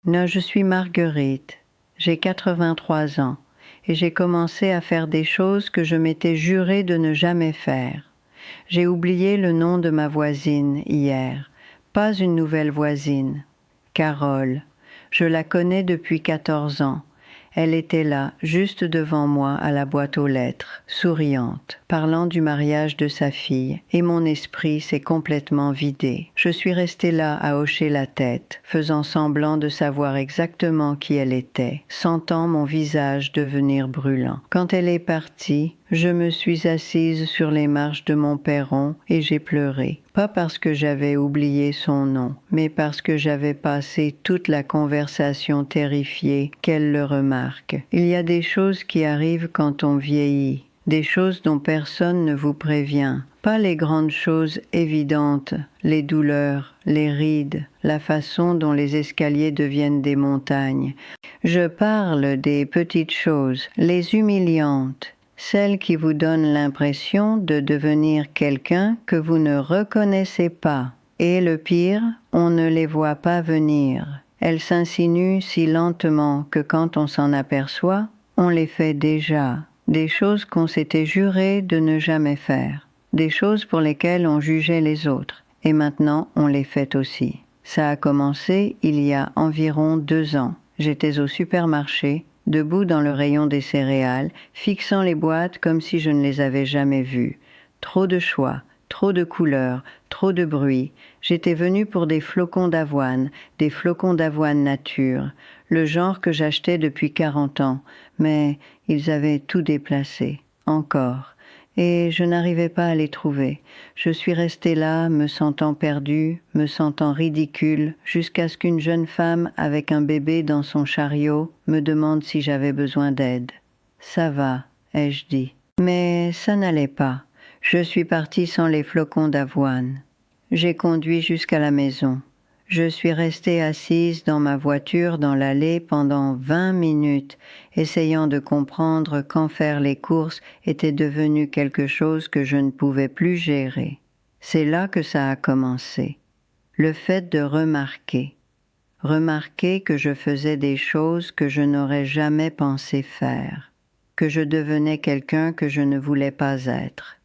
Non, je suis Marguerite. J'ai 83 ans et j'ai commencé à faire des choses que je m'étais juré de ne jamais faire. J'ai oublié le nom de ma voisine hier. Pas une nouvelle voisine. Carole. Je la connais depuis 14 ans. Elle était là, juste devant moi, à la boîte aux lettres, souriante, parlant du mariage de sa fille, et mon esprit s'est complètement vidé. Je suis restée là à hocher la tête, faisant semblant de savoir exactement qui elle était, sentant mon visage devenir brûlant. Quand elle est partie, je me suis assise sur les marches de mon perron et j'ai pleuré. Pas parce que j'avais oublié son nom, mais parce que j'avais passé toute la conversation terrifiée qu'elle le remarque. Il y a des choses qui arrivent quand on vieillit, des choses dont personne ne vous prévient. Pas les grandes choses évidentes, les douleurs, les rides, la façon dont les escaliers deviennent des montagnes. Je parle des petites choses, les humiliantes, celles qui vous donnent l'impression de devenir quelqu'un que vous ne reconnaissez pas. Et le pire, on ne les voit pas venir. Elles s'insinuent si lentement que quand on s'en aperçoit, on les fait déjà. Des choses qu'on s'était juré de ne jamais faire. Des choses pour lesquelles on jugeait les autres. Et maintenant, on les fait aussi. Ça a commencé il y a environ 2 ans. J'étais au supermarché, debout dans le rayon des céréales, fixant les boîtes comme si je ne les avais jamais vues. Trop de choix, trop de couleurs, trop de bruit. J'étais venue pour des flocons d'avoine nature, le genre que j'achetais depuis 40 ans, mais ils avaient tout déplacé, encore. Et je n'arrivais pas à les trouver. Je suis restée là, me sentant perdue, me sentant ridicule, jusqu'à ce qu'une jeune femme avec un bébé dans son chariot me demande si j'avais besoin d'aide. « Ça va », ai-je dit. Mais ça n'allait pas. Je suis partie sans les flocons d'avoine. J'ai conduit jusqu'à la maison. Je suis restée assise dans ma voiture dans l'allée pendant 20 minutes, essayant de comprendre quand faire les courses était devenu quelque chose que je ne pouvais plus gérer. C'est là que ça a commencé. Le fait de remarquer. Remarquer que je faisais des choses que je n'aurais jamais pensé faire. Que je devenais quelqu'un que je ne voulais pas être.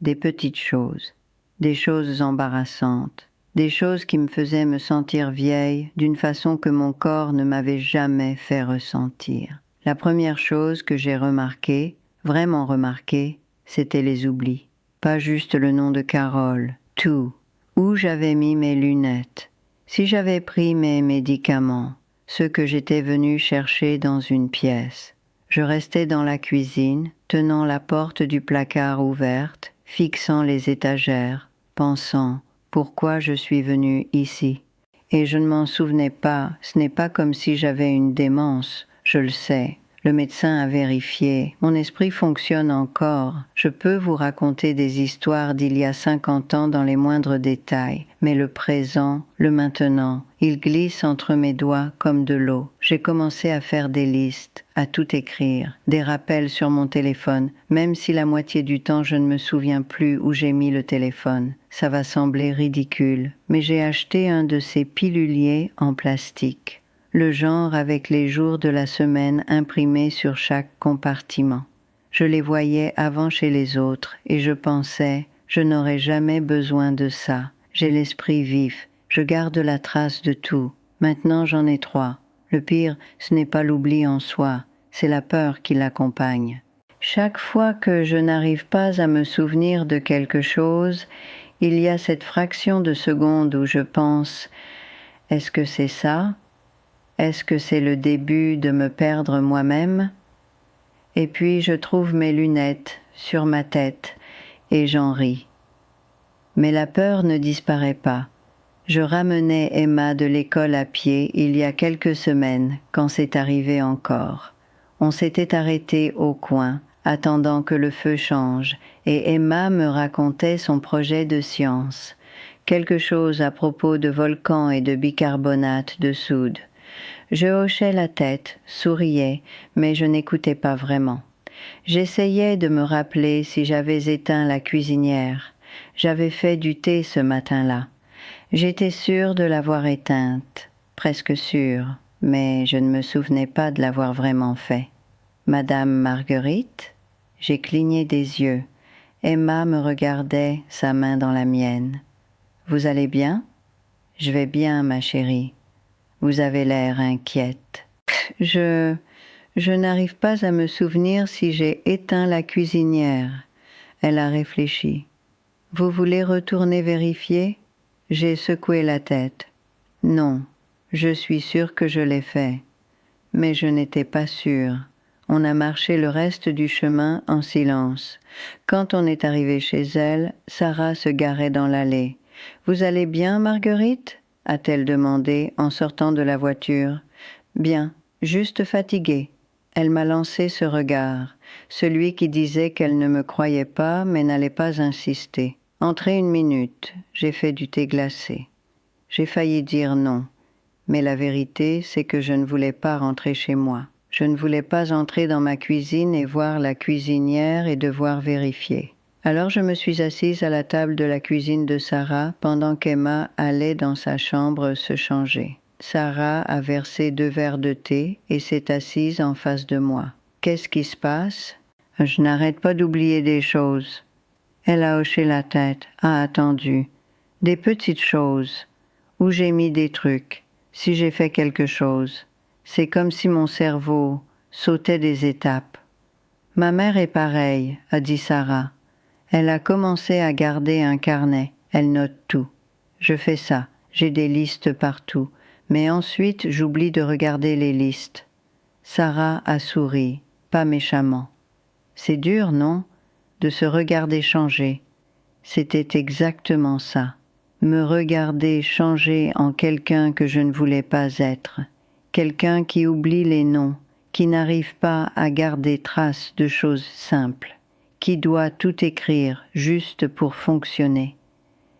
Des petites choses. Des choses embarrassantes. Des choses qui me faisaient me sentir vieille d'une façon que mon corps ne m'avait jamais fait ressentir. La première chose que j'ai remarquée, vraiment remarquée, c'était les oublis. Pas juste le nom de Carole, tout. Où j'avais mis mes lunettes. Si j'avais pris mes médicaments, ceux que j'étais venue chercher dans une pièce. Je restais dans la cuisine, tenant la porte du placard ouverte, fixant les étagères, pensant pourquoi je suis venue ici. Et je ne m'en souvenais pas, ce n'est pas comme si j'avais une démence, je le sais. Le médecin a vérifié, mon esprit fonctionne encore. Je peux vous raconter des histoires d'il y a 50 ans dans les moindres détails, mais le présent, le maintenant, il glisse entre mes doigts comme de l'eau. J'ai commencé à faire des listes, à tout écrire, des rappels sur mon téléphone, même si la moitié du temps je ne me souviens plus où j'ai mis le téléphone. Ça va sembler ridicule, mais j'ai acheté un de ces piluliers en plastique. Le genre avec les jours de la semaine imprimés sur chaque compartiment. Je les voyais avant chez les autres et je pensais, je n'aurai jamais besoin de ça. J'ai l'esprit vif, je garde la trace de tout. Maintenant j'en ai 3. Le pire, ce n'est pas l'oubli en soi, c'est la peur qui l'accompagne. Chaque fois que je n'arrive pas à me souvenir de quelque chose, il y a cette fraction de seconde où je pense, est-ce que c'est ça ? Est-ce que c'est le début de me perdre moi-même ? Et puis je trouve mes lunettes sur ma tête et j'en ris. Mais la peur ne disparaît pas. Je ramenais Emma de l'école à pied il y a quelques semaines quand c'est arrivé encore. On s'était arrêté au coin, attendant que le feu change, et Emma me racontait son projet de science. Quelque chose à propos de volcans et de bicarbonate de soude. Je hochais la tête, souriais, mais je n'écoutais pas vraiment. J'essayais de me rappeler si j'avais éteint la cuisinière. J'avais fait du thé ce matin-là. J'étais sûre de l'avoir éteinte, presque sûre. mais je ne me souvenais pas de l'avoir vraiment fait. Madame Marguerite? J'ai cligné des yeux. Emma me regardait, sa main dans la mienne. Vous allez bien? Je vais bien, ma chérie. Vous avez l'air inquiète. Je n'arrive pas à me souvenir si j'ai éteint la cuisinière. Elle a réfléchi. Vous voulez retourner vérifier? J'ai secoué la tête. Non, je suis sûre que je l'ai fait. Mais je n'étais pas sûre. On a marché le reste du chemin en silence. Quand on est arrivé chez elle, Sarah se garait dans l'allée. « Vous allez bien, Marguerite ?» a-t-elle demandé en sortant de la voiture. « Bien, juste fatiguée. » Elle m'a lancé ce regard, celui qui disait qu'elle ne me croyait pas mais n'allait pas insister. « Entrez une minute, j'ai fait du thé glacé. » J'ai failli dire non, mais la vérité, c'est que je ne voulais pas rentrer chez moi. Je ne voulais pas entrer dans ma cuisine et voir la cuisinière et devoir vérifier. Alors je me suis assise à la table de la cuisine de Sarah pendant qu'Emma allait dans sa chambre se changer. Sarah a versé 2 verres de thé et s'est assise en face de moi. « Qu'est-ce qui se passe? » « Je n'arrête pas d'oublier des choses. » Elle a hoché la tête, a attendu. « Des petites choses. Où j'ai mis des trucs. Si j'ai fait quelque chose. C'est comme si mon cerveau sautait des étapes. »« Ma mère est pareille, » a dit Sarah. Elle a commencé à garder un carnet. Elle note tout. Je fais ça. J'ai des listes partout. Mais ensuite, j'oublie de regarder les listes. Sarah a souri, pas méchamment. C'est dur, non? De se regarder changer. C'était exactement ça. Me regarder changer en quelqu'un que je ne voulais pas être. Quelqu'un qui oublie les noms, qui n'arrive pas à garder trace de choses simples, qui doit tout écrire juste pour fonctionner.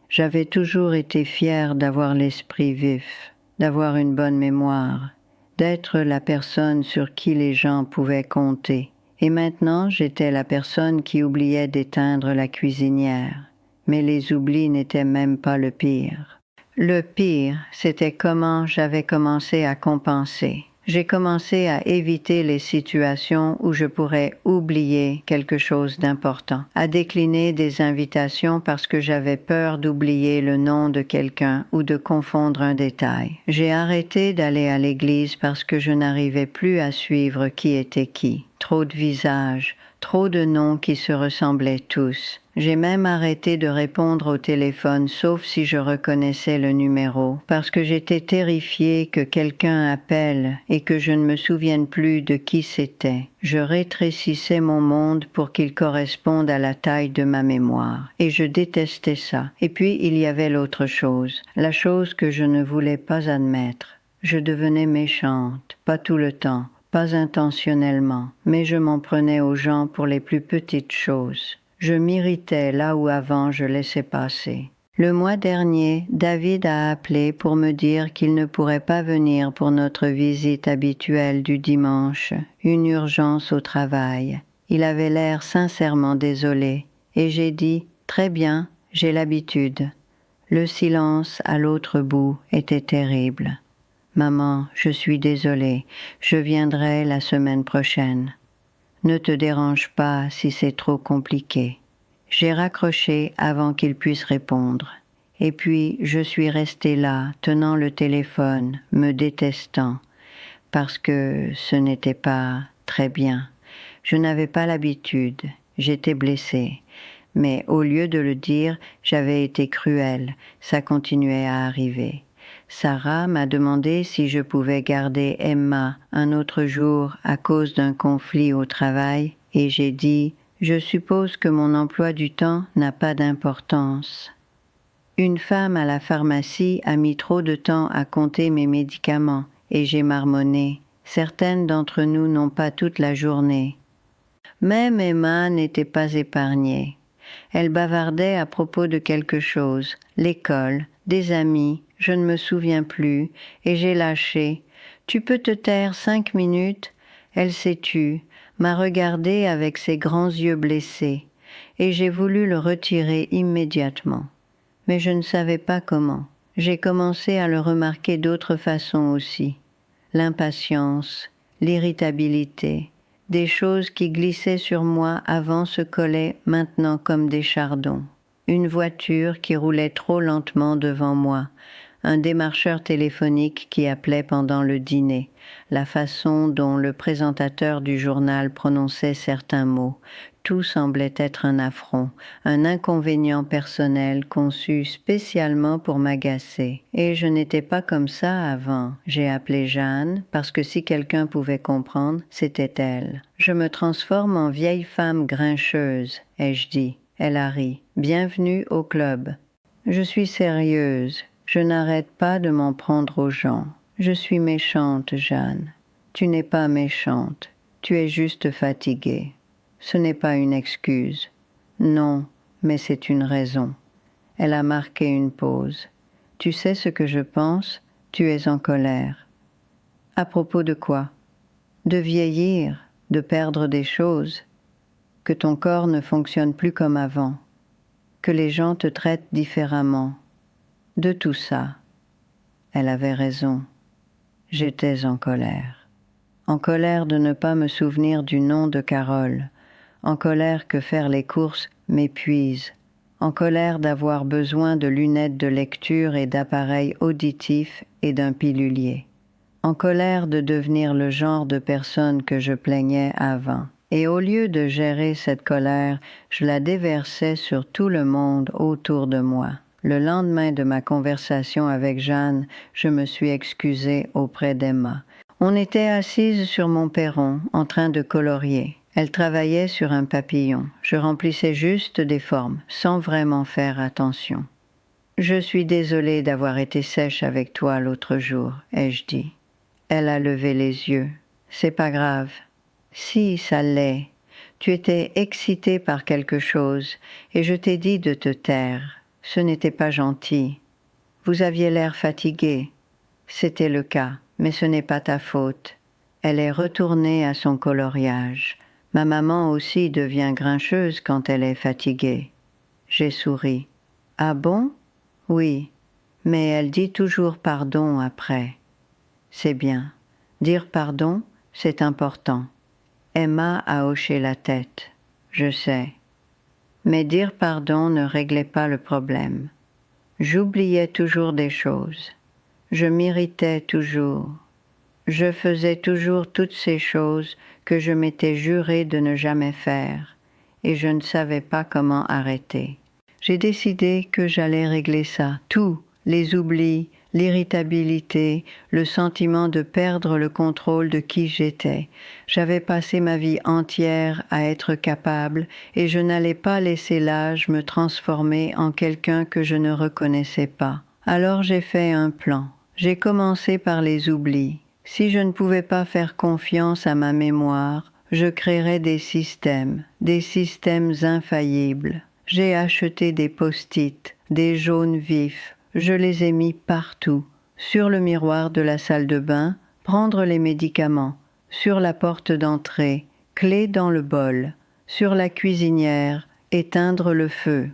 J'avais toujours été fière d'avoir l'esprit vif, d'avoir une bonne mémoire, d'être la personne sur qui les gens pouvaient compter. Et maintenant, j'étais la personne qui oubliait d'éteindre la cuisinière. Mais les oublis n'étaient même pas le pire. Le pire, c'était comment j'avais commencé à compenser. J'ai commencé à éviter les situations où je pourrais oublier quelque chose d'important, à décliner des invitations parce que j'avais peur d'oublier le nom de quelqu'un ou de confondre un détail. J'ai arrêté d'aller à l'église parce que je n'arrivais plus à suivre qui était qui. Trop de visages, trop de noms qui se ressemblaient tous. J'ai même arrêté de répondre au téléphone sauf si je reconnaissais le numéro, parce que j'étais terrifiée que quelqu'un appelle et que je ne me souvienne plus de qui c'était. Je rétrécissais mon monde pour qu'il corresponde à la taille de ma mémoire, et je détestais ça. Et puis il y avait l'autre chose, la chose que je ne voulais pas admettre. Je devenais méchante, pas tout le temps, pas intentionnellement, mais je m'en prenais aux gens pour les plus petites choses. Je m'irritais là où avant je laissais passer. Le mois dernier, David a appelé pour me dire qu'il ne pourrait pas venir pour notre visite habituelle du dimanche, une urgence au travail. Il avait l'air sincèrement désolé, et j'ai dit « Très bien, j'ai l'habitude ». Le silence à l'autre bout était terrible. « Maman, je suis désolée, je viendrai la semaine prochaine. » Ne te dérange pas si c'est trop compliqué. J'ai raccroché avant qu'il puisse répondre. Et puis, je suis restée là, tenant le téléphone, me détestant, parce que ce n'était pas très bien. Je n'avais pas l'habitude, j'étais blessée. Mais au lieu de le dire, j'avais été cruelle, ça continuait à arriver. Sarah m'a demandé si je pouvais garder Emma un autre jour à cause d'un conflit au travail et j'ai dit « Je suppose que mon emploi du temps n'a pas d'importance. » Une femme à la pharmacie a mis trop de temps à compter mes médicaments et j'ai marmonné. Certaines d'entre nous n'ont pas toute la journée. Même Emma n'était pas épargnée. Elle bavardait à propos de quelque chose, l'école, des amis, je ne me souviens plus, et j'ai lâché. « Tu peux te taire 5 minutes ?» Elle s'est tue, m'a regardé avec ses grands yeux blessés, et j'ai voulu le retirer immédiatement. Mais je ne savais pas comment. J'ai commencé à le remarquer d'autres façons aussi. l'impatience, l'irritabilité, des choses qui glissaient sur moi avant se collaient maintenant comme des chardons. Une voiture qui roulait trop lentement devant moi, un démarcheur téléphonique qui appelait pendant le dîner, la façon dont le présentateur du journal prononçait certains mots, tout semblait être un affront, un inconvénient personnel conçu spécialement pour m'agacer. Et je n'étais pas comme ça avant. J'ai appelé Jeanne, parce que si quelqu'un pouvait comprendre, c'était elle. Je me transforme en vieille femme grincheuse, ai-je dit. Elle a ri. Bienvenue au club. Je suis sérieuse. Je n'arrête pas de m'en prendre aux gens. Je suis méchante, Jeanne. Tu n'es pas méchante. Tu es juste fatiguée. Ce n'est pas une excuse. Non, mais c'est une raison. Elle a marqué une pause. Tu sais ce que je pense? Tu es en colère. À propos de quoi? De vieillir, de perdre des choses, que ton corps ne fonctionne plus comme avant, que les gens te traitent différemment. De tout ça. Elle avait raison. J'étais en colère. En colère de ne pas me souvenir du nom de Carole. En colère que faire les courses m'épuise. En colère d'avoir besoin de lunettes de lecture et d'appareils auditifs et d'un pilulier. En colère de devenir le genre de personne que je plaignais avant. Et au lieu de gérer cette colère, je la déversais sur tout le monde autour de moi. Le lendemain de ma conversation avec Jeanne, je me suis excusée auprès d'Emma. On était assises sur mon perron, en train de colorier. Elle travaillait sur un papillon. Je remplissais juste des formes, sans vraiment faire attention. « Je suis désolée d'avoir été sèche avec toi l'autre jour, ai-je dit. Elle a levé les yeux. C'est pas grave. Si, ça l'est. Tu étais excitée par quelque chose, et je t'ai dit de te taire. Ce n'était pas gentil. Vous aviez l'air fatigué. C'était le cas, mais ce n'est pas ta faute. Elle est retournée à son coloriage. Ma maman aussi devient grincheuse quand elle est fatiguée. J'ai souri. Ah bon? Oui, mais elle dit toujours pardon après. C'est bien. Dire pardon, c'est important. Emma a hoché la tête. Je sais. Mais dire pardon ne réglait pas le problème. J'oubliais toujours des choses. Je m'irritais toujours. Je faisais toujours toutes ces choses que je m'étais juré de ne jamais faire, et je ne savais pas comment arrêter. J'ai décidé que j'allais régler ça, tout, les oublis, l'irritabilité, le sentiment de perdre le contrôle de qui j'étais. J'avais passé ma vie entière à être capable, et je n'allais pas laisser l'âge me transformer en quelqu'un que je ne reconnaissais pas. Alors j'ai fait un plan. J'ai commencé par les oublis. Si je ne pouvais pas faire confiance à ma mémoire, je créerais des systèmes infaillibles. J'ai acheté des post-it, des jaunes vifs. Je les ai mis partout. Sur le miroir de la salle de bain, prendre les médicaments. Sur la porte d'entrée, clé dans le bol. Sur la cuisinière, éteindre le feu.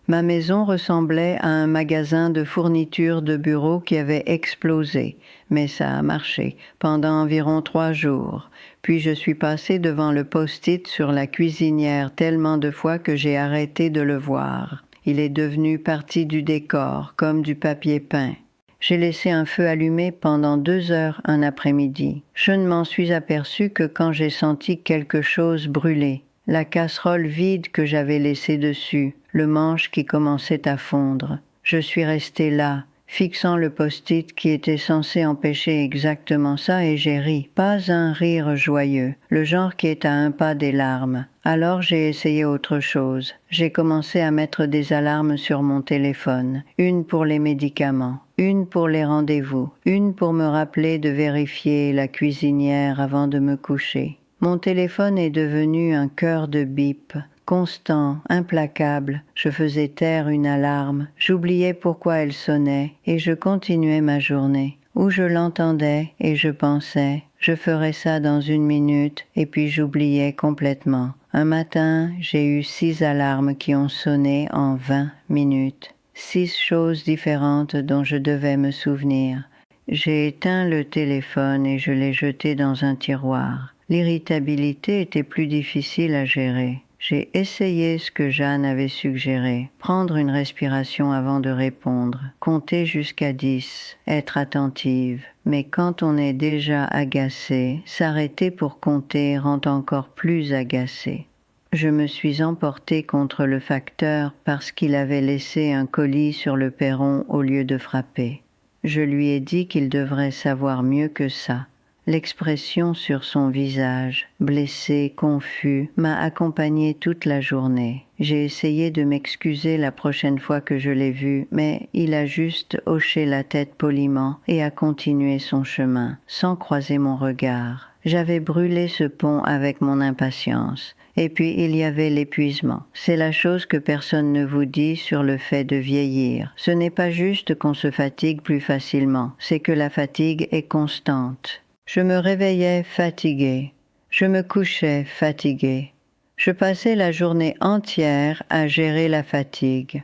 Ma maison ressemblait à un magasin de fournitures de bureau qui avait explosé, mais ça a marché pendant environ 3 jours. Puis je suis passée devant le post-it sur la cuisinière tellement de fois que j'ai arrêté de le voir. Il est devenu partie du décor, comme du papier peint. J'ai laissé un feu allumé pendant 2 heures un après-midi. Je ne m'en suis aperçue que quand j'ai senti quelque chose brûler. La casserole vide que j'avais laissée dessus, le manche qui commençait à fondre. Je suis restée là, fixant le post-it qui était censé empêcher exactement ça, et j'ai ri. Pas un rire joyeux, le genre qui est à un pas des larmes. Alors j'ai essayé autre chose. J'ai commencé à mettre des alarmes sur mon téléphone. Une pour les médicaments, une pour les rendez-vous, une pour me rappeler de vérifier la cuisinière avant de me coucher. Mon téléphone est devenu un cœur de bip, constant, implacable. Je faisais taire une alarme, j'oubliais pourquoi elle sonnait, et je continuais ma journée. Ou je l'entendais et je pensais, je ferais ça dans 1 minute, et puis j'oubliais complètement. Un matin, j'ai eu 6 alarmes qui ont sonné en 20 minutes. 6 choses différentes dont je devais me souvenir. J'ai éteint le téléphone et je l'ai jeté dans un tiroir. L'irritabilité était plus difficile à gérer. J'ai essayé ce que Jeanne avait suggéré, prendre une respiration avant de répondre, compter jusqu'à 10, être attentive. Mais quand on est déjà agacé, s'arrêter pour compter rend encore plus agacé. Je me suis emportée contre le facteur parce qu'il avait laissé un colis sur le perron au lieu de frapper. Je lui ai dit qu'il devrait savoir mieux que ça. L'expression sur son visage, blessé, confus, m'a accompagnée toute la journée. J'ai essayé de m'excuser la prochaine fois que je l'ai vu, mais il a juste hoché la tête poliment et a continué son chemin, sans croiser mon regard. J'avais brûlé ce pont avec mon impatience. Et puis il y avait l'épuisement. C'est la chose que personne ne vous dit sur le fait de vieillir. Ce n'est pas juste qu'on se fatigue plus facilement, c'est que la fatigue est constante. Je me réveillais fatiguée. Je me couchais fatiguée. Je passais la journée entière à gérer la fatigue.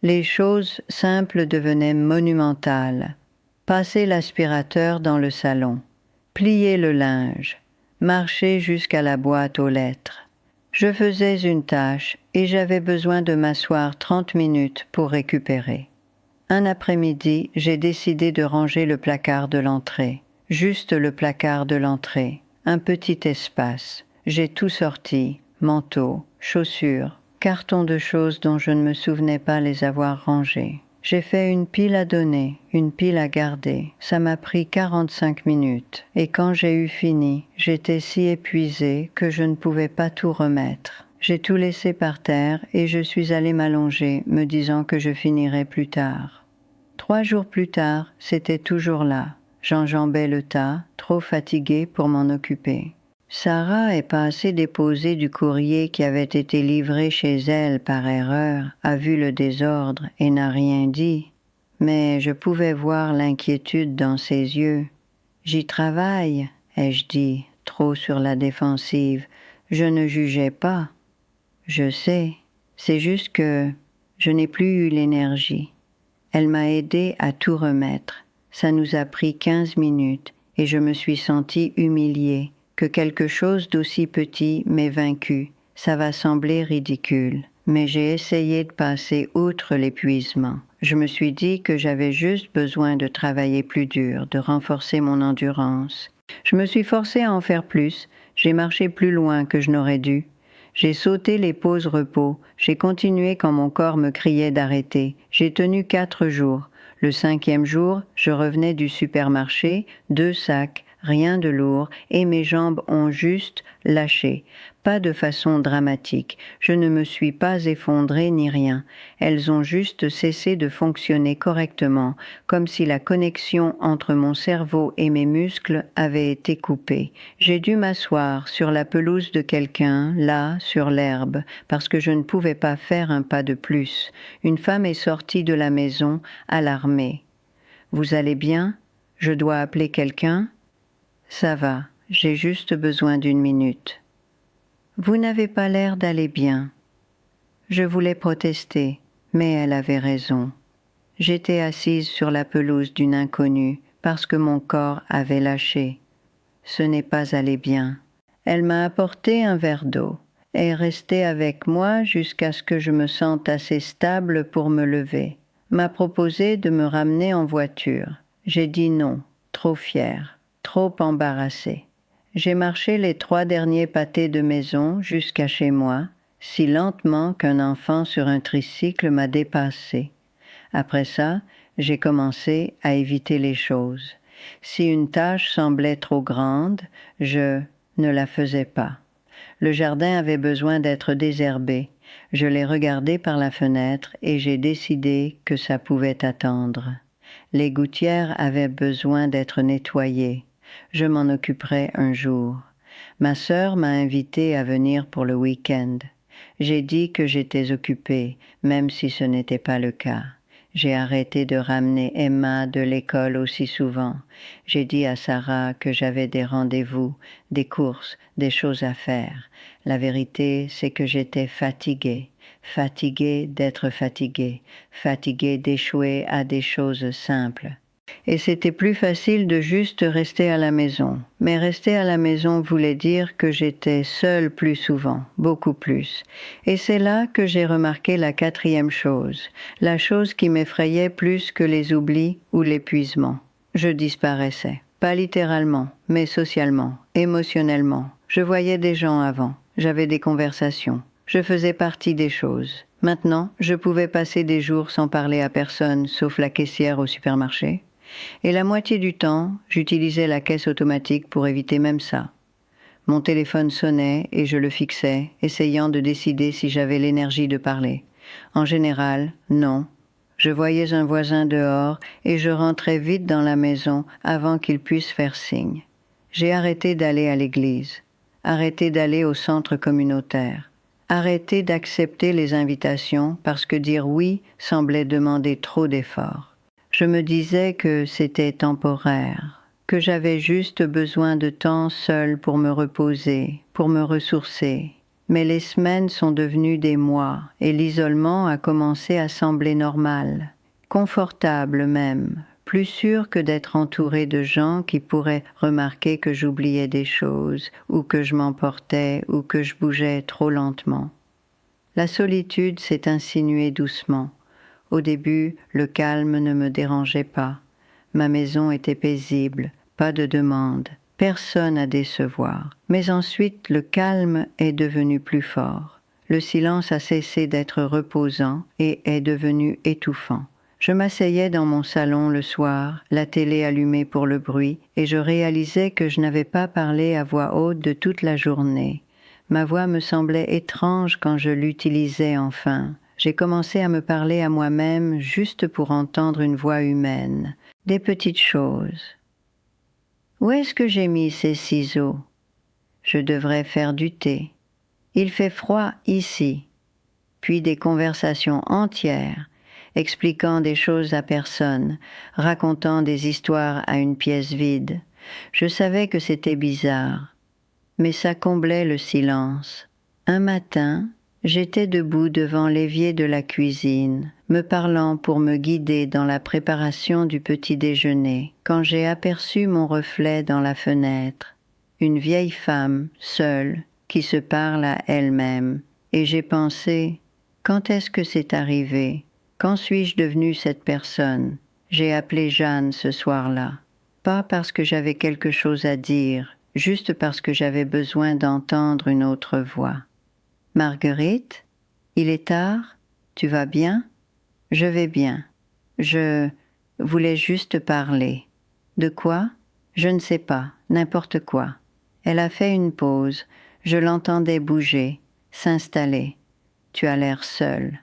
Les choses simples devenaient monumentales. Passer l'aspirateur dans le salon, plier le linge, marcher jusqu'à la boîte aux lettres. Je faisais une tâche et j'avais besoin de m'asseoir 30 minutes pour récupérer. Un après-midi, j'ai décidé de ranger le placard de l'entrée. Juste le placard de l'entrée. Un petit espace. J'ai tout sorti. Manteau, chaussures, cartons de choses dont je ne me souvenais pas les avoir rangés. J'ai fait une pile à donner, une pile à garder. Ça m'a pris 45 minutes. Et quand j'ai eu fini, j'étais si épuisée que je ne pouvais pas tout remettre. J'ai tout laissé par terre et je suis allée m'allonger, me disant que je finirais plus tard. 3 jours plus tard, c'était toujours là. J'enjambais le tas, trop fatiguée pour m'en occuper. Sarah est passée déposer du courrier qui avait été livré chez elle par erreur, a vu le désordre et n'a rien dit. Mais je pouvais voir l'inquiétude dans ses yeux. « J'y travaille », ai-je dit, trop sur la défensive. Je ne jugeais pas. Je sais, c'est juste que je n'ai plus eu l'énergie. Elle m'a aidée à tout remettre. Ça nous a pris 15 minutes et je me suis sentie humiliée. Que quelque chose d'aussi petit m'ait vaincue. Ça va sembler ridicule, mais j'ai essayé de passer outre l'épuisement. Je me suis dit que j'avais juste besoin de travailler plus dur, de renforcer mon endurance. Je me suis forcée à en faire plus. J'ai marché plus loin que je n'aurais dû. J'ai sauté les pauses repos. J'ai continué quand mon corps me criait d'arrêter. J'ai tenu 4 jours. Le 5e jour, je revenais du supermarché, 2 sacs, rien de lourd, et mes jambes ont juste lâché. Pas de façon dramatique. Je ne me suis pas effondrée ni rien. Elles ont juste cessé de fonctionner correctement, comme si la connexion entre mon cerveau et mes muscles avait été coupée. J'ai dû m'asseoir sur la pelouse de quelqu'un, là, sur l'herbe, parce que je ne pouvais pas faire un pas de plus. Une femme est sortie de la maison, alarmée. « Vous allez bien ? Je dois appeler quelqu'un ? » « Ça va, j'ai juste besoin d'1 minute. »« Vous n'avez pas l'air d'aller bien. » Je voulais protester, mais elle avait raison. J'étais assise sur la pelouse d'une inconnue parce que mon corps avait lâché. Ce n'est pas allé bien. Elle m'a apporté un verre d'eau et est restée avec moi jusqu'à ce que je me sente assez stable pour me lever. M'a proposé de me ramener en voiture. J'ai dit non, trop fière. Trop embarrassée. J'ai marché les 3 derniers pâtés de maison jusqu'à chez moi, si lentement qu'un enfant sur un tricycle m'a dépassée. Après ça, j'ai commencé à éviter les choses. Si une tâche semblait trop grande, je ne la faisais pas. Le jardin avait besoin d'être désherbé. Je l'ai regardé par la fenêtre et j'ai décidé que ça pouvait attendre. Les gouttières avaient besoin d'être nettoyées. Je m'en occuperai un jour. Ma sœur m'a invitée à venir pour le week-end. J'ai dit que j'étais occupée, même si ce n'était pas le cas. J'ai arrêté de ramener Emma de l'école aussi souvent. J'ai dit à Sarah que j'avais des rendez-vous, des courses, des choses à faire. La vérité, c'est que j'étais fatiguée. Fatiguée d'être fatiguée. Fatiguée d'échouer à des choses simples. Et c'était plus facile de juste rester à la maison. Mais rester à la maison voulait dire que j'étais seule plus souvent, beaucoup plus. Et c'est là que j'ai remarqué la quatrième chose, la chose qui m'effrayait plus que les oublis ou l'épuisement. Je disparaissais. Pas littéralement, mais socialement, émotionnellement. Je voyais des gens avant, j'avais des conversations. Je faisais partie des choses. Maintenant, je pouvais passer des jours sans parler à personne, sauf la caissière au supermarché. Et la moitié du temps, j'utilisais la caisse automatique pour éviter même ça. Mon téléphone sonnait et je le fixais, essayant de décider si j'avais l'énergie de parler. En général, non. Je voyais un voisin dehors et je rentrais vite dans la maison avant qu'il puisse faire signe. J'ai arrêté d'aller à l'église, arrêté d'aller au centre communautaire, arrêté d'accepter les invitations parce que dire oui semblait demander trop d'efforts. Je me disais que c'était temporaire, que j'avais juste besoin de temps seul pour me reposer, pour me ressourcer. Mais les semaines sont devenues des mois et l'isolement a commencé à sembler normal, confortable même, plus sûr que d'être entouré de gens qui pourraient remarquer que j'oubliais des choses ou que je m'emportais ou que je bougeais trop lentement. La solitude s'est insinuée doucement. Au début, le calme ne me dérangeait pas. Ma maison était paisible, pas de demande, personne à décevoir. Mais ensuite, le calme est devenu plus fort. Le silence a cessé d'être reposant et est devenu étouffant. Je m'asseyais dans mon salon le soir, la télé allumée pour le bruit, et je réalisais que je n'avais pas parlé à voix haute de toute la journée. Ma voix me semblait étrange quand je l'utilisais enfin. J'ai commencé à me parler à moi-même juste pour entendre une voix humaine, des petites choses. Où est-ce que j'ai mis ces ciseaux? Je devrais faire du thé. Il fait froid ici. Puis des conversations entières, expliquant des choses à personne, racontant des histoires à une pièce vide. Je savais que c'était bizarre, mais ça comblait le silence. Un matin, j'étais debout devant l'évier de la cuisine, me parlant pour me guider dans la préparation du petit déjeuner, quand j'ai aperçu mon reflet dans la fenêtre, une vieille femme, seule, qui se parle à elle-même, et j'ai pensé, quand est-ce que c'est arrivé? Quand suis-je devenue cette personne? J'ai appelé Jeanne ce soir-là, pas parce que j'avais quelque chose à dire, juste parce que j'avais besoin d'entendre une autre voix. Marguerite, il est tard, tu vas bien? Je vais bien. Je voulais juste parler. De quoi? Je ne sais pas, n'importe quoi. Elle a fait une pause, je l'entendais bouger, s'installer. Tu as l'air seule.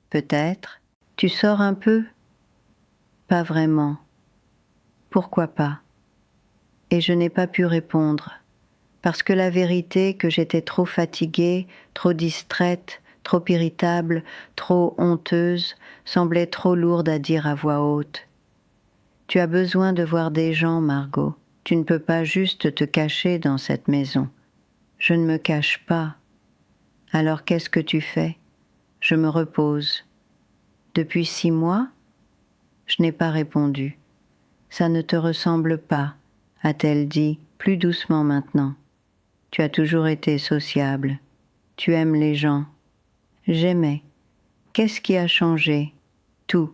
Peut-être? Tu sors un peu? Pas vraiment. Pourquoi pas? Et je n'ai pas pu répondre. Parce que la vérité que j'étais trop fatiguée, trop distraite, trop irritable, trop honteuse, semblait trop lourde à dire à voix haute. Tu as besoin de voir des gens, Margot. Tu ne peux pas juste te cacher dans cette maison. Je ne me cache pas. Alors qu'est-ce que tu fais? Je me repose. Depuis 6 mois? Je n'ai pas répondu. Ça ne te ressemble pas, a-t-elle dit, plus doucement maintenant. Tu as toujours été sociable. Tu aimes les gens. J'aimais. Qu'est-ce qui a changé? Tout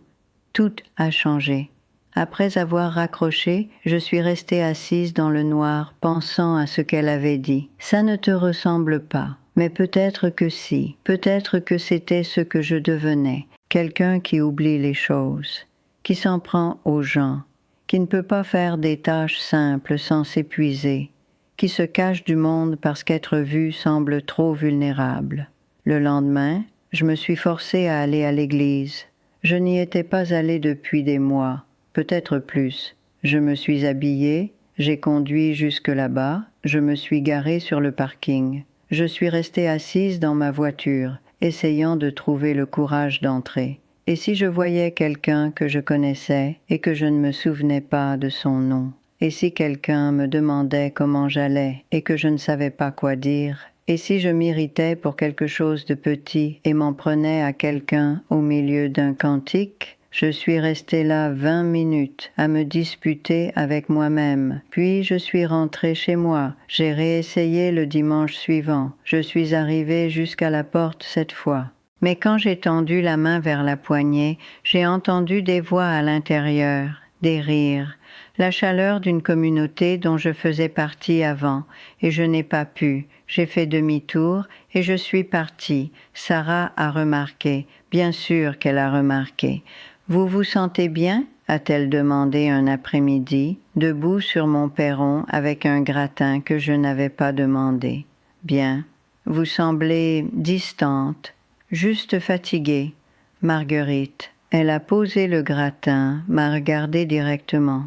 a changé. Après avoir raccroché, je suis restée assise dans le noir, pensant à ce qu'elle avait dit. Ça ne te ressemble pas, mais peut-être que si. Peut-être que c'était ce que je devenais. Quelqu'un qui oublie les choses, qui s'en prend aux gens, qui ne peut pas faire des tâches simples sans s'épuiser, qui se cache du monde parce qu'être vu semble trop vulnérable. Le lendemain, je me suis forcée à aller à l'église. Je n'y étais pas allée depuis des mois, peut-être plus. Je me suis habillée, j'ai conduit jusque là-bas, je me suis garée sur le parking. Je suis restée assise dans ma voiture, essayant de trouver le courage d'entrer. Et si je voyais quelqu'un que je connaissais et que je ne me souvenais pas de son nom? Et si quelqu'un me demandait comment j'allais et que je ne savais pas quoi dire? Et si je m'irritais pour quelque chose de petit et m'en prenais à quelqu'un au milieu d'un cantique, Je suis restée là 20 minutes à me disputer avec moi-même. Puis je suis rentrée chez moi. J'ai réessayé le dimanche suivant. Je suis arrivée jusqu'à la porte cette fois. Mais quand j'ai tendu la main vers la poignée, j'ai entendu des voix à l'intérieur, des rires, la chaleur d'une communauté dont je faisais partie avant, et je n'ai pas pu. J'ai fait demi-tour et je suis partie. Sarah a remarqué, bien sûr qu'elle a remarqué. « Vous vous sentez bien ?» a-t-elle demandé un après-midi, debout sur mon perron avec un gratin que je n'avais pas demandé. « Bien. Vous semblez distante. Juste fatiguée. Marguerite. » Elle a posé le gratin, m'a regardé directement.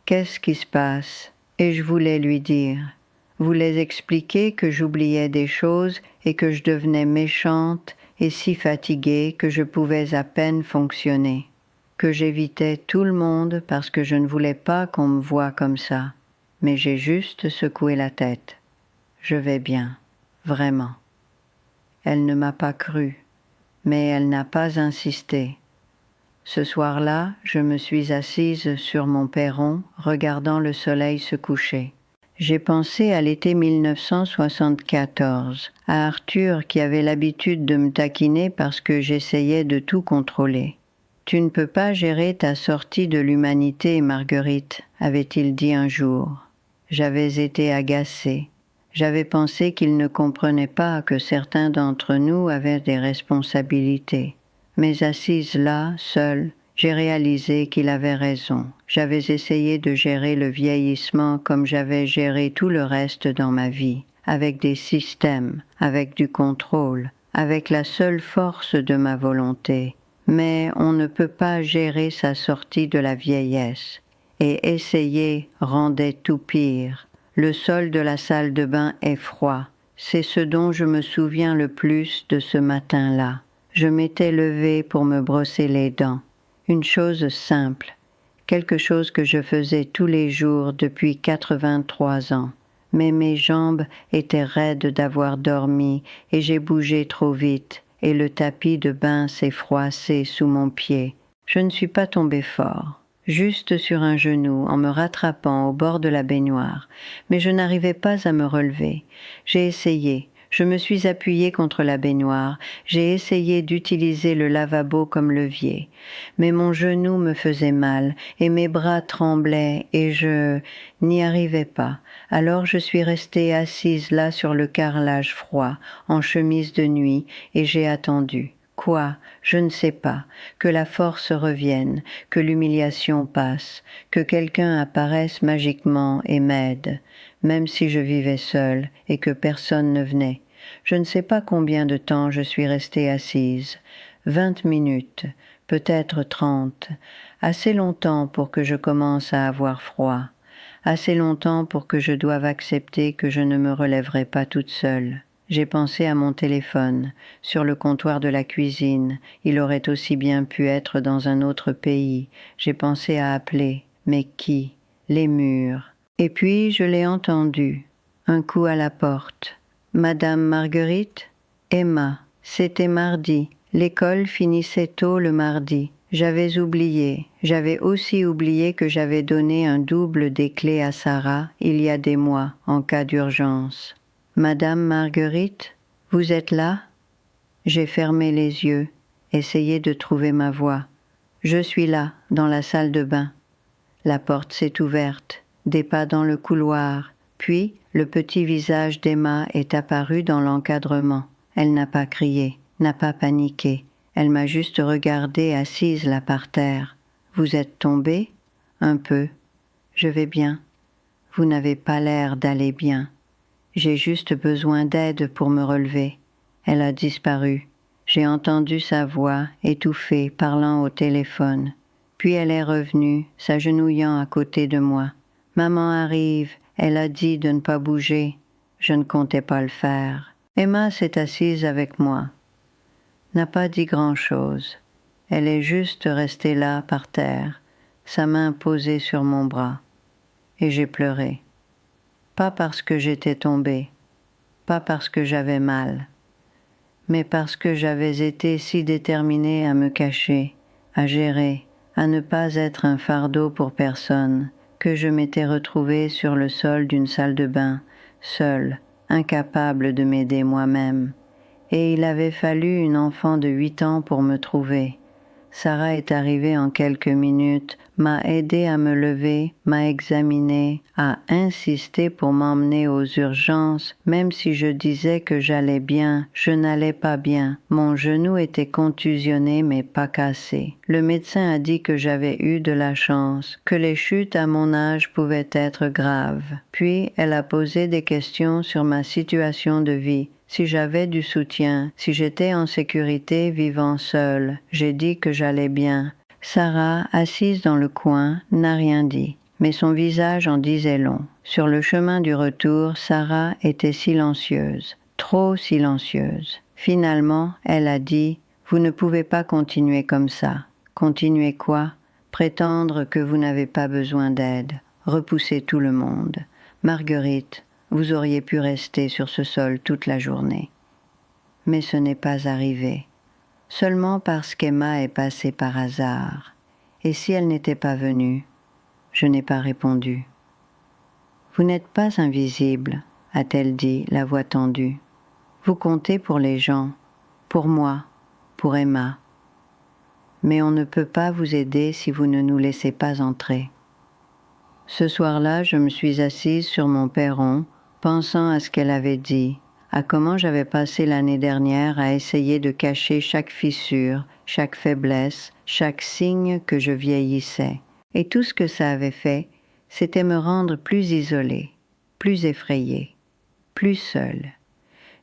Qu'est-ce qui se passe? Et je voulais lui dire. Voulais expliquer que j'oubliais des choses et que je devenais méchante et si fatiguée que je pouvais à peine fonctionner. Que j'évitais tout le monde parce que je ne voulais pas qu'on me voie comme ça. Mais j'ai juste secoué la tête. Je vais bien. Vraiment. Elle ne m'a pas cru. Mais elle n'a pas insisté. Ce soir-là, je me suis assise sur mon perron, regardant le soleil se coucher. J'ai pensé à l'été 1974, à Arthur qui avait l'habitude de me taquiner parce que j'essayais de tout contrôler. « Tu ne peux pas gérer ta sortie de l'humanité, Marguerite », avait-il dit un jour. J'avais été agacée. J'avais pensé qu'il ne comprenait pas que certains d'entre nous avaient des responsabilités. Mais assise là, seule, j'ai réalisé qu'il avait raison. J'avais essayé de gérer le vieillissement comme j'avais géré tout le reste dans ma vie, avec des systèmes, avec du contrôle, avec la seule force de ma volonté. Mais on ne peut pas gérer sa sortie de la vieillesse. Et essayer rendait tout pire. Le sol de la salle de bain est froid. C'est ce dont je me souviens le plus de ce matin-là. Je m'étais levée pour me brosser les dents. Une chose simple, quelque chose que je faisais tous les jours depuis 83 ans. Mais mes jambes étaient raides d'avoir dormi et j'ai bougé trop vite et le tapis de bain s'est froissé sous mon pied. Je ne suis pas tombée fort. Juste sur un genou, en me rattrapant au bord de la baignoire, mais je n'arrivais pas à me relever. J'ai essayé, je me suis appuyée contre la baignoire, j'ai essayé d'utiliser le lavabo comme levier, mais mon genou me faisait mal et mes bras tremblaient et je n'y arrivais pas. Alors je suis restée assise là sur le carrelage froid, en chemise de nuit, et j'ai attendu. Quoi? Je ne sais pas. Que la force revienne, que l'humiliation passe, que quelqu'un apparaisse magiquement et m'aide, même si je vivais seule et que personne ne venait. Je ne sais pas combien de temps je suis restée assise. 20 minutes, peut-être 30. Assez longtemps pour que je commence à avoir froid. Assez longtemps pour que je doive accepter que je ne me relèverai pas toute seule. J'ai pensé à mon téléphone, sur le comptoir de la cuisine. Il aurait aussi bien pu être dans un autre pays. J'ai pensé à appeler. Mais qui? Les murs. Et puis je l'ai entendu. Un coup à la porte. Madame Marguerite? Emma. C'était mardi. L'école finissait tôt le mardi. J'avais oublié. J'avais aussi oublié que j'avais donné un double des clés à Sarah il y a des mois, en cas d'urgence. Madame Marguerite, vous êtes là? J'ai fermé les yeux, essayé de trouver ma voix. Je suis là, dans la salle de bain. La porte s'est ouverte, des pas dans le couloir, puis le petit visage d'Emma est apparu dans l'encadrement. Elle n'a pas crié, n'a pas paniqué. Elle m'a juste regardée assise là par terre. Vous êtes tombée? Un peu. Je vais bien. Vous n'avez pas l'air d'aller bien. J'ai juste besoin d'aide pour me relever. Elle a disparu. J'ai entendu sa voix, étouffée, parlant au téléphone. Puis elle est revenue, s'agenouillant à côté de moi. « Maman arrive, elle a dit de ne pas bouger. » Je ne comptais pas le faire. Emma s'est assise avec moi. N'a pas dit grand-chose. Elle est juste restée là, par terre, sa main posée sur mon bras. Et j'ai pleuré. Pas parce que j'étais tombée, pas parce que j'avais mal, mais parce que j'avais été si déterminée à me cacher, à gérer, à ne pas être un fardeau pour personne, que je m'étais retrouvée sur le sol d'une salle de bain, seule, incapable de m'aider moi-même. Et il avait fallu une enfant de 8 ans pour me trouver. Sarah est arrivée en quelques minutes, m'a aidé à me lever, m'a examiné, a insisté pour m'emmener aux urgences, même si je disais que j'allais bien, je n'allais pas bien. Mon genou était contusionné mais pas cassé. Le médecin a dit que j'avais eu de la chance, que les chutes à mon âge pouvaient être graves. Puis elle a posé des questions sur ma situation de vie. Si j'avais du soutien, si j'étais en sécurité vivant seule, j'ai dit que j'allais bien. Sarah, assise dans le coin, n'a rien dit, mais son visage en disait long. Sur le chemin du retour, Sarah était silencieuse, trop silencieuse. Finalement, elle a dit « Vous ne pouvez pas continuer comme ça. » Continuer quoi? Prétendre que vous n'avez pas besoin d'aide, repousser tout le monde. Marguerite, vous auriez pu rester sur ce sol toute la journée. Mais ce n'est pas arrivé, seulement parce qu'Emma est passée par hasard. Et si elle n'était pas venue, je n'ai pas répondu. « Vous n'êtes pas invisible, a-t-elle dit, la voix tendue. Vous comptez pour les gens, pour moi, pour Emma. Mais on ne peut pas vous aider si vous ne nous laissez pas entrer. » Ce soir-là, je me suis assise sur mon perron, pensant à ce qu'elle avait dit, à comment j'avais passé l'année dernière à essayer de cacher chaque fissure, chaque faiblesse, chaque signe que je vieillissais. Et tout ce que ça avait fait, c'était me rendre plus isolée, plus effrayée, plus seule.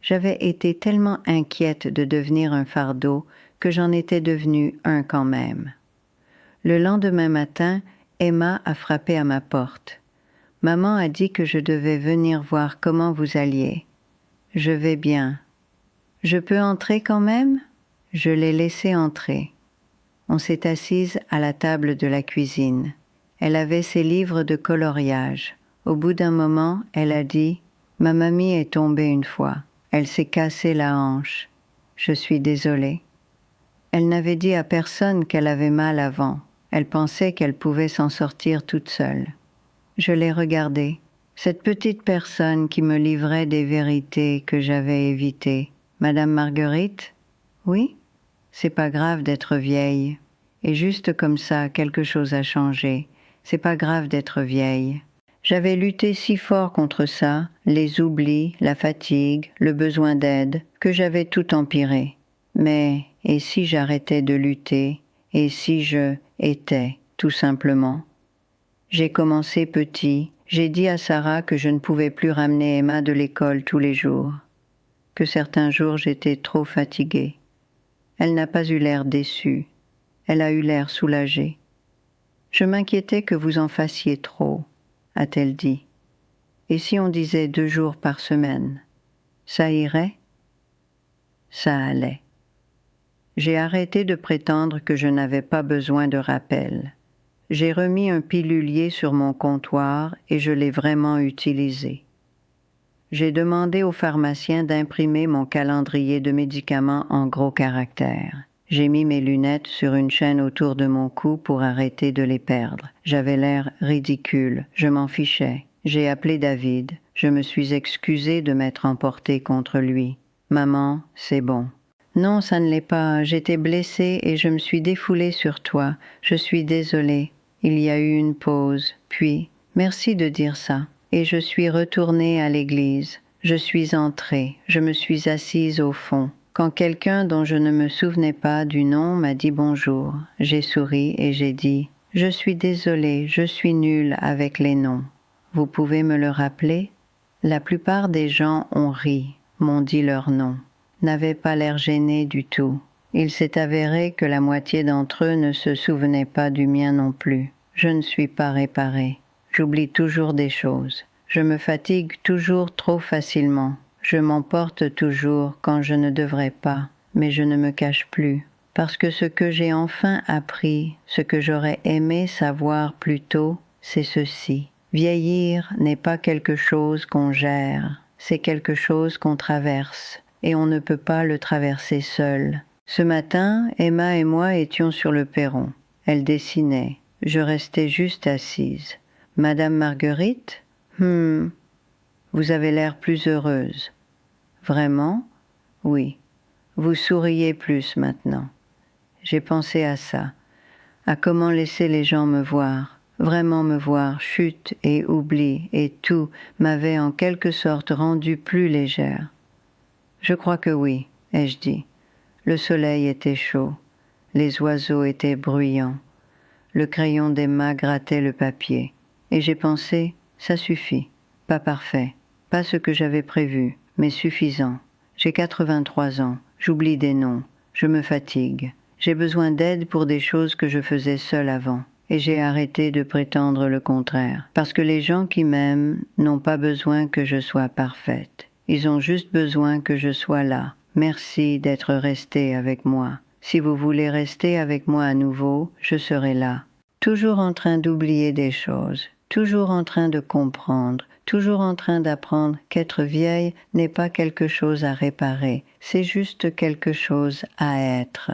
J'avais été tellement inquiète de devenir un fardeau que j'en étais devenue un quand même. Le lendemain matin, Emma a frappé à ma porte. Maman a dit que je devais venir voir comment vous alliez. Je vais bien. Je peux entrer quand même? Je l'ai laissée entrer. On s'est assise à la table de la cuisine. Elle avait ses livres de coloriage. Au bout d'un moment, elle a dit « Ma mamie est tombée une fois. Elle s'est cassée la hanche. Je suis désolée. » Elle n'avait dit à personne qu'elle avait mal avant. Elle pensait qu'elle pouvait s'en sortir toute seule. Je l'ai regardée, cette petite personne qui me livrait des vérités que j'avais évitées. « Madame Marguerite? Oui? C'est pas grave d'être vieille. Et juste comme ça, quelque chose a changé. C'est pas grave d'être vieille. » J'avais lutté si fort contre ça, les oublis, la fatigue, le besoin d'aide, que j'avais tout empiré. Mais, et si j'arrêtais de lutter? Et si je étais, tout simplement? J'ai commencé petit. J'ai dit à Sarah que je ne pouvais plus ramener Emma de l'école tous les jours, que certains jours j'étais trop fatiguée. Elle n'a pas eu l'air déçue. Elle a eu l'air soulagée. « Je m'inquiétais que vous en fassiez trop, » a-t-elle dit. « Et si on disait 2 jours par semaine, ça irait? » Ça allait. J'ai arrêté de prétendre que je n'avais pas besoin de rappel. J'ai remis un pilulier sur mon comptoir et je l'ai vraiment utilisé. J'ai demandé au pharmacien d'imprimer mon calendrier de médicaments en gros caractères. J'ai mis mes lunettes sur une chaîne autour de mon cou pour arrêter de les perdre. J'avais l'air ridicule, je m'en fichais. J'ai appelé David, je me suis excusée de m'être emportée contre lui. « Maman, c'est bon. » « Non, ça ne l'est pas. J'étais blessée et je me suis défoulée sur toi. Je suis désolée. » Il y a eu une pause, puis « Merci de dire ça. » Et je suis retournée à l'église. Je suis entrée. Je me suis assise au fond. Quand quelqu'un dont je ne me souvenais pas du nom m'a dit bonjour, j'ai souri et j'ai dit « Je suis désolée, je suis nulle avec les noms. Vous pouvez me le rappeler ?» La plupart des gens ont ri, m'ont dit leur nom. N'avaient pas l'air gênés du tout. Il s'est avéré que la moitié d'entre eux ne se souvenaient pas du mien non plus. Je ne suis pas réparée. J'oublie toujours des choses. Je me fatigue toujours trop facilement. Je m'emporte toujours quand je ne devrais pas, mais je ne me cache plus. Parce que ce que j'ai enfin appris, ce que j'aurais aimé savoir plus tôt, c'est ceci. Vieillir n'est pas quelque chose qu'on gère, c'est quelque chose qu'on traverse. Et on ne peut pas le traverser seul. Ce matin, Emma et moi étions sur le perron. Elle dessinait. Je restais juste assise. Madame Marguerite? Vous avez l'air plus heureuse. Vraiment? Oui. Vous souriez plus maintenant. J'ai pensé à ça, à comment laisser les gens me voir, vraiment me voir, chute et oubli, et tout m'avait en quelque sorte rendue plus légère. Je crois que oui, ai-je dit. Le soleil était chaud, les oiseaux étaient bruyants, le crayon d'Emma grattait le papier, et j'ai pensé, ça suffit, pas parfait, pas ce que j'avais prévu, mais suffisant. J'ai 83 ans, j'oublie des noms, je me fatigue. J'ai besoin d'aide pour des choses que je faisais seule avant, et j'ai arrêté de prétendre le contraire, parce que les gens qui m'aiment n'ont pas besoin que je sois parfaite. Ils ont juste besoin que je sois là. Merci d'être resté avec moi. Si vous voulez rester avec moi à nouveau, je serai là. Toujours en train d'oublier des choses, toujours en train de comprendre, toujours en train d'apprendre qu'être vieille n'est pas quelque chose à réparer, c'est juste quelque chose à être.